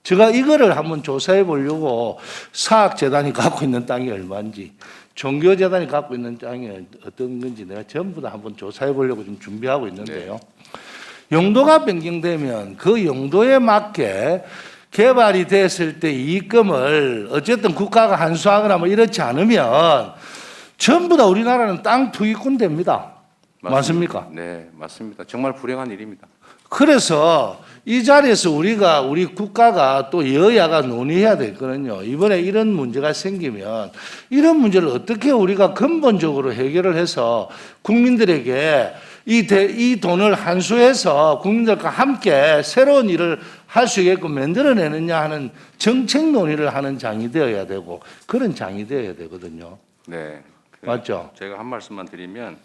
제가 이거를 한번 조사해 보려고 사학재단이 갖고 있는 땅이 얼마인지, 종교재단이 갖고 있는 땅이 어떤 건지 내가 전부 다 한번 조사해 보려고 지금 준비하고 있는데요. 용도가 변경되면 그 용도에 맞게 개발이 됐을 때 이익금을 어쨌든 국가가 환수하거나 뭐 이렇지 않으면 전부 다 우리나라는 땅 투기꾼 됩니다. 맞습니까? 네, 맞습니다. 정말 불행한 일입니다. 그래서 이 자리에서 우리 국가가 또 여야가 논의해야 되거든요. 이번에 이런 문제가 생기면 이런 문제를 어떻게 우리가 근본적으로 해결을 해서 국민들에게 이 돈을 환수해서 국민들과 함께 새로운 일을 할 수 있게끔 만들어내느냐 하는 정책 논의를 하는 장이 되어야 되고 그런 장이 되어야 되거든요. 네. 맞죠? 제가 한 말씀만 드리면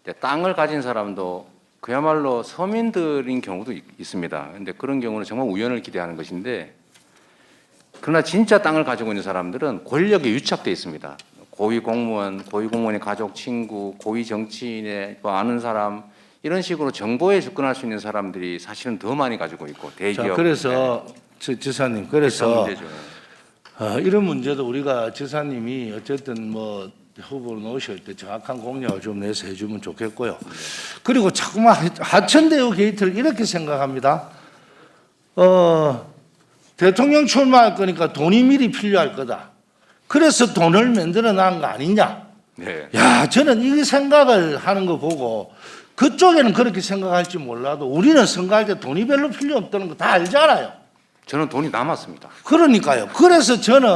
이제 땅을 가진 사람도 그야말로 서민들인 경우도 있습니다. 근데 그런 경우는 정말 우연을 기대하는 것인데, 그러나 진짜 땅을 가지고 있는 사람들은 권력에 유착돼 있습니다. 고위 공무원, 고위 공무원의 가족, 친구, 고위 정치인의 뭐 아는 사람, 이런 식으로 정보에 접근할 수 있는 사람들이 사실은 더 많이 가지고 있고 대기업. 자, 그래서 지사님, 그래서 문제죠. 이런 문제도 우리가 지사님이 어쨌든 뭐 후보로 놓으실 때 정확한 공약을 좀 내서 해주면 좋겠고요. 그리고 자꾸만 하천대유 게이트를 이렇게 생각합니다. 대통령 출마할 거니까 돈이 미리 필요할 거다. 그래서 돈을 만들어 놔한 거 아니냐. 네. 야, 저는 이 생각을 하는 거 보고 그쪽에는 그렇게 생각할지 몰라도 우리는 선거할 때 돈이 별로 필요 없다는 거 다 알잖아요. 저는 돈이 남았습니다. 그러니까요. 그래서 저는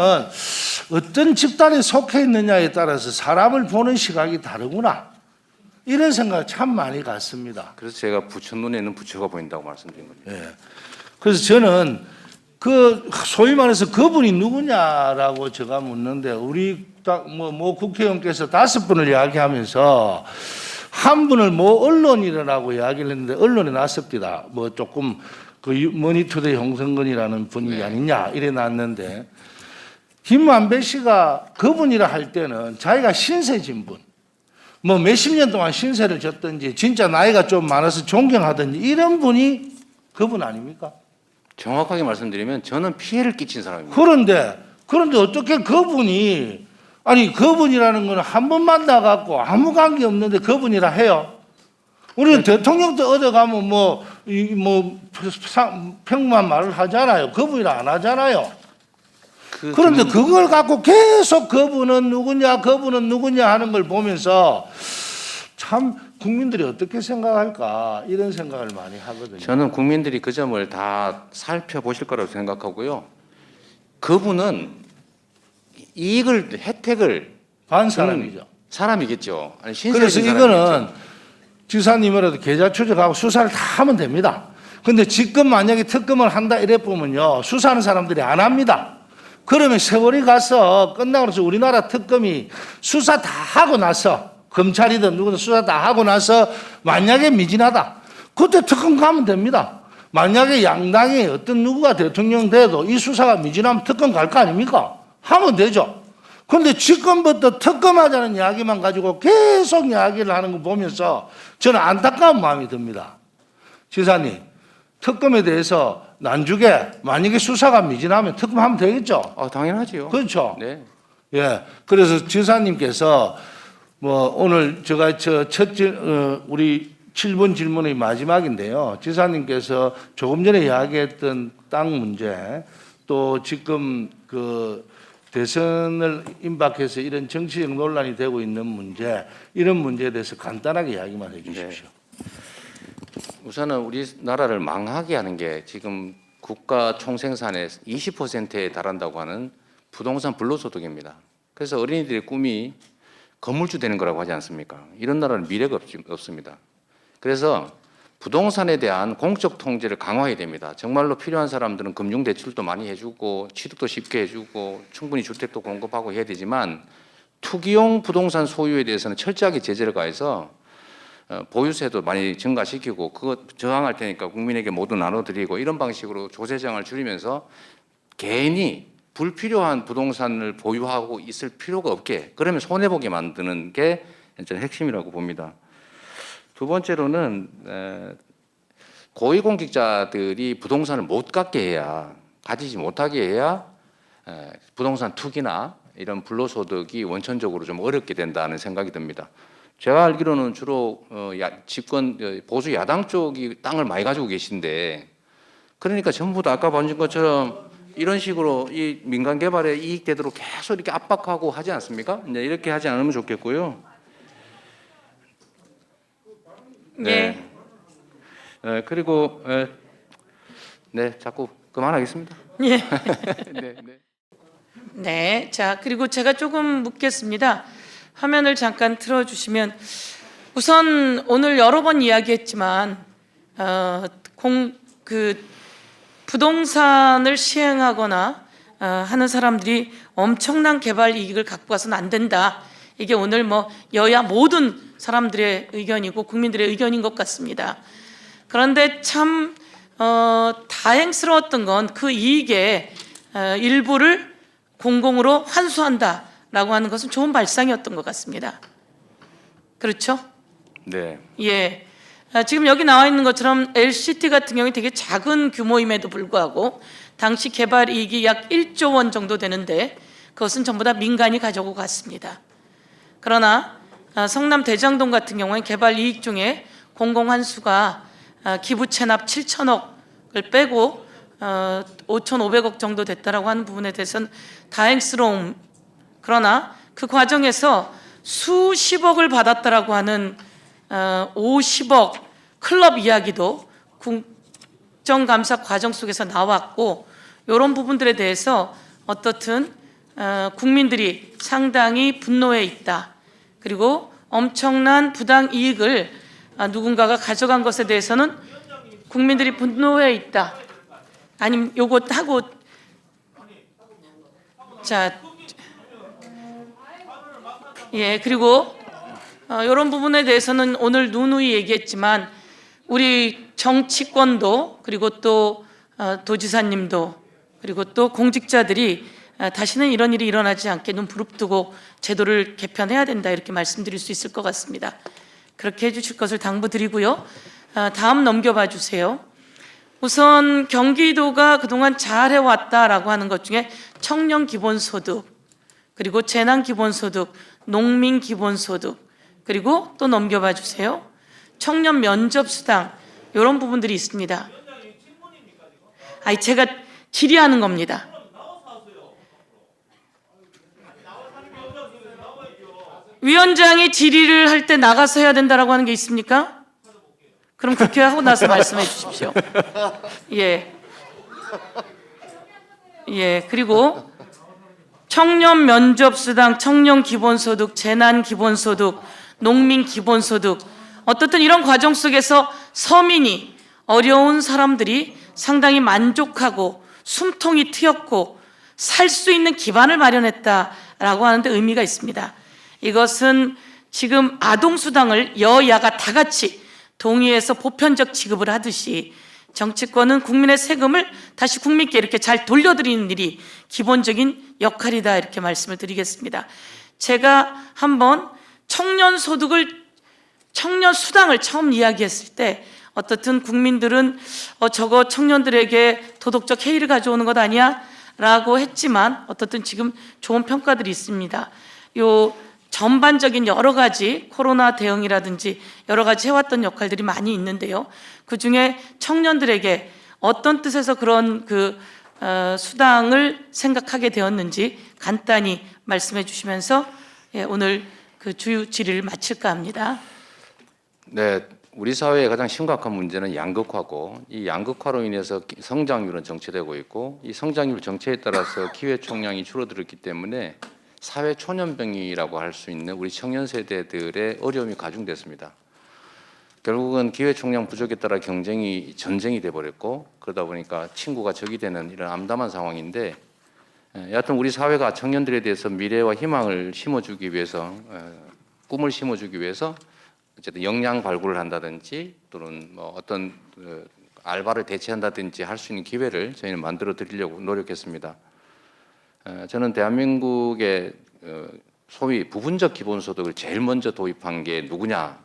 어떤 집단에 속해 있느냐에 따라서 사람을 보는 시각이 다르구나. 이런 생각을 참 많이 갖습니다. 그래서 제가 부처 눈에는 부처가 보인다고 말씀드린 겁니다. 예. 그래서 저는 그 소위 말해서 그분이 누구냐라고 제가 묻는데 우리 뭐 국회의원께서 5분을 이야기하면서 한 분을 뭐 언론이라고 이야기를 했는데 언론에 났습니다. 뭐 조금 그 머니투데이 홍성근이라는 분이 네. 아니냐 이래 났는데 김만배 씨가 그분이라 할 때는 자기가 신세 진분 뭐 몇십 년 동안 신세를 졌든지 진짜 나이가 좀 많아서 존경하든지 이런 분이 그분 아닙니까? 정확하게 말씀드리면 저는 피해를 끼친 사람입니다. 그런데 어떻게 그분이 아니 그분이라는 건 한 번 만나갖고 아무 관계 없는데 그분이라 해요. 우리는 대통령도 얻어 가면 뭐 평범한 말을 하잖아요. 그분이라 안 하잖아요. 그런데 그걸 갖고 계속 그분은 누구냐 하는 걸 보면서 참 국민들이 어떻게 생각할까 이런 생각을 많이 하거든요. 저는 국민들이 그 점을 다 살펴보실 거라고 생각하고요. 그분은 혜택을 반 사람이죠. 사람이겠죠. 아니, 그래서 신세진 이거는 사람이겠죠. 지사님이라도 계좌 추적하고 수사를 다 하면 됩니다. 근데 지금 만약에 특검을 한다 이래 보면요. 수사하는 사람들이 안 합니다. 그러면 세월이 가서 끝나고 나서 우리나라 특검이 수사 다 하고 나서 검찰이든 누구든 수사 다 하고 나서 만약에 미진하다. 그때 특검 가면 됩니다. 만약에 양당이 어떤 누구가 대통령 돼도 이 수사가 미진하면 특검 갈 거 아닙니까? 하면 되죠. 근데 집권부터 특검하자는 이야기만 가지고 계속 이야기를 하는 거 보면서 저는 안타까운 마음이 듭니다. 지사님, 특검에 대해서 난죽에 만약에 수사가 미진하면 특검하면 되겠죠? 당연하지요. 그렇죠? 네. 예. 그래서 지사님께서 뭐 오늘 제가 우리 7번 질문의 마지막인데요. 지사님께서 조금 전에 이야기했던 땅 문제 또 지금 그 대선을 임박해서 이런 정치적 논란이 되고 있는 문제 이런 문제에 대해서 간단하게 이야기만 해 주십시오. 우선은 우리나라를 망하게 하는 게 지금 국가 총생산의 20%에 달한다고 하는 부동산 불로소득입니다. 그래서 어린이들의 꿈이 건물주 되는 거라고 하지 않습니까? 이런 나라는 미래가 없습니다. 그래서 부동산에 대한 공적 통제를 강화해야 됩니다. 정말로 필요한 사람들은 금융 대출도 많이 해주고 취득도 쉽게 해주고 충분히 주택도 공급하고 해야 되지만 투기용 부동산 소유에 대해서는 철저하게 제재를 가해서 보유세도 많이 증가시키고 그거 저항할 테니까 국민에게 모두 나눠드리고 이런 방식으로 조세장을 줄이면서 개인이 불필요한 부동산을 보유하고 있을 필요가 없게 그러면 손해보게 만드는 게 저는 핵심이라고 봅니다. 두 번째로는 고위공직자들이 부동산을 못 갖게 해야 가지지 못하게 해야 부동산 투기나 이런 불로소득이 원천적으로 좀 어렵게 된다는 생각이 듭니다. 제가 알기로는 주로 집권 보수 야당 쪽이 땅을 많이 가지고 계신데 그러니까 전부 다 아까 보신 것처럼 이런 식으로 이 민간 개발에 이익되도록 계속 이렇게 압박하고 하지 않습니까? 이제 이렇게 하지 않으면 좋겠고요. 네. 그리고 네 자꾸 그만하겠습니다. 예. 네, 네. 네. 자, 그리고 제가 조금 묻겠습니다. 화면을 잠깐 틀어주시면 우선 오늘 여러 번 이야기했지만 부동산을 시행하거나 하는 사람들이 엄청난 개발 이익을 갖고 가서는 안 된다. 이게 오늘 뭐 여야 모든 사람들의 의견이고 국민들의 의견인 것 같습니다. 그런데 참 다행스러웠던 건 그 이익의 일부를 공공으로 환수한다라고 하는 것은 좋은 발상이었던 것 같습니다. 그렇죠? 네. 예. 지금 여기 나와 있는 것처럼 LCT 같은 경우에 되게 작은 규모임에도 불구하고 당시 개발 이익이 약 1조 원 정도 되는데 그것은 전부 다 민간이 가져고 갔습니다. 그러나 성남 대장동 같은 경우에 개발 이익 중에 공공환수가 기부 체납 7천억을 빼고 5,500억 정도 됐다라고 하는 부분에 대해서는 다행스러움. 그러나 그 과정에서 수십억을 받았다라고 하는 50억 클럽 이야기도 국정감사 과정 속에서 나왔고 이런 부분들에 대해서 어떻든 국민들이 상당히 분노해 있다. 그리고 엄청난 부당 이익을 누군가가 가져간 것에 대해서는 국민들이 분노해 있다. 아니면 요거 하고 자, 예, 그리고 이런 부분에 대해서는 오늘 누누이 얘기했지만 우리 정치권도 그리고 또 도지사님도 그리고 또 공직자들이 다시는 이런 일이 일어나지 않게 눈 부릅뜨고 제도를 개편해야 된다 이렇게 말씀드릴 수 있을 것 같습니다. 그렇게 해주실 것을 당부드리고요. 다음 넘겨봐 주세요. 우선 경기도가 그동안 잘해왔다라고 하는 것 중에 청년 기본소득 그리고 재난 기본소득, 농민 기본소득 그리고 또 넘겨봐 주세요. 청년 면접수당 이런 부분들이 있습니다. 아니 제가 질의하는 겁니다. 위원장이 질의를 할 때 나가서 해야 된다라고 하는 게 있습니까? 그럼 그렇게 하고 나서 말씀해 주십시오. 예. 예. 그리고 청년 면접수당, 청년 기본소득, 재난 기본소득, 농민 기본소득 어떻든 이런 과정 속에서 서민이 어려운 사람들이 상당히 만족하고 숨통이 트였고 살 수 있는 기반을 마련했다라고 하는데 의미가 있습니다. 이것은 지금 아동수당을 여야가 다 같이 동의해서 보편적 지급을 하듯이 정치권은 국민의 세금을 다시 국민께 이렇게 잘 돌려드리는 일이 기본적인 역할이다, 이렇게 말씀을 드리겠습니다. 제가 한번 청년 수당을 처음 이야기했을 때 어떻든 국민들은 저거 청년들에게 도덕적 해이를 가져오는 것 아니야? 라고 했지만 어떻든 지금 좋은 평가들이 있습니다. 요 전반적인 여러 가지 코로나 대응이라든지 여러 가지 해왔던 역할들이 많이 있는데요. 그중에 청년들에게 어떤 뜻에서 그런 수당을 생각하게 되었는지 간단히 말씀해 주시면서 오늘 그 주요 질의를 마칠까 합니다. 네, 우리 사회의 가장 심각한 문제는 양극화고, 이 양극화로 인해서 성장률은 정체되고 있고, 이 성장률 정체에 따라서 기회 총량이 줄어들었기 때문에 사회 초년병이라고 할 수 있는 우리 청년 세대들의 어려움이 가중됐습니다. 결국은 기회 총량 부족에 따라 경쟁이 전쟁이 돼버렸고, 그러다 보니까 친구가 적이 되는 이런 암담한 상황인데, 여하튼 우리 사회가 청년들에 대해서 미래와 희망을 심어주기 위해서, 꿈을 심어주기 위해서 어쨌든 역량 발굴을 한다든지 또는 뭐 어떤 알바를 대체한다든지 할 수 있는 기회를 저희는 만들어 드리려고 노력했습니다. 저는 대한민국의 소위 부분적 기본소득을 제일 먼저 도입한 게 누구냐,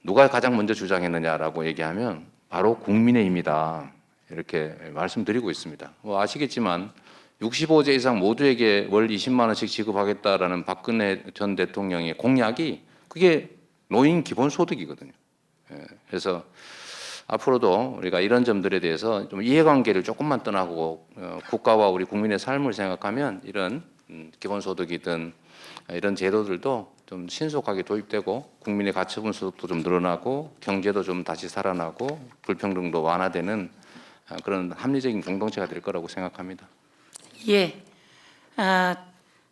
누가 가장 먼저 주장했느냐라고 얘기하면 바로 국민의힘이다, 이렇게 말씀드리고 있습니다. 뭐 아시겠지만 65세 이상 모두에게 월 20만 원씩 지급하겠다라는 박근혜 전 대통령의 공약이 그게 노인 기본소득이거든요. 그래서 앞으로도 우리가 이런 점들에 대해서 좀 이해관계를 조금만 떠나고 국가와 우리 국민의 삶을 생각하면 이런 기본소득이든 이런 제도들도 좀 신속하게 도입되고 국민의 가처분 소득도 좀 늘어나고 경제도 좀 다시 살아나고 불평등도 완화되는 그런 합리적인 공동체가 될 거라고 생각합니다. 예.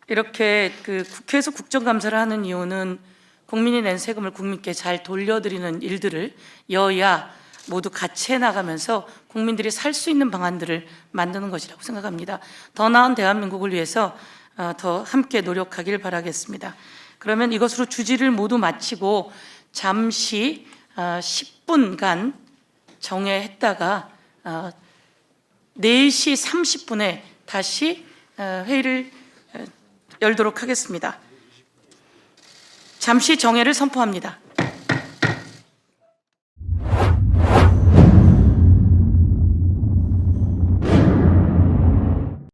이렇게 국회에서 국정감사를 하는 이유는 국민이 낸 세금을 국민께 잘 돌려드리는 일들을 여야 모두 같이 해나가면서 국민들이 살 수 있는 방안들을 만드는 것이라고 생각합니다. 더 나은 대한민국을 위해서 더 함께 노력하길 바라겠습니다. 그러면 이것으로 주지를 모두 마치고 잠시 10분간 정회했다가 4시 30분에 다시 회의를 열도록 하겠습니다. 잠시 정회를 선포합니다.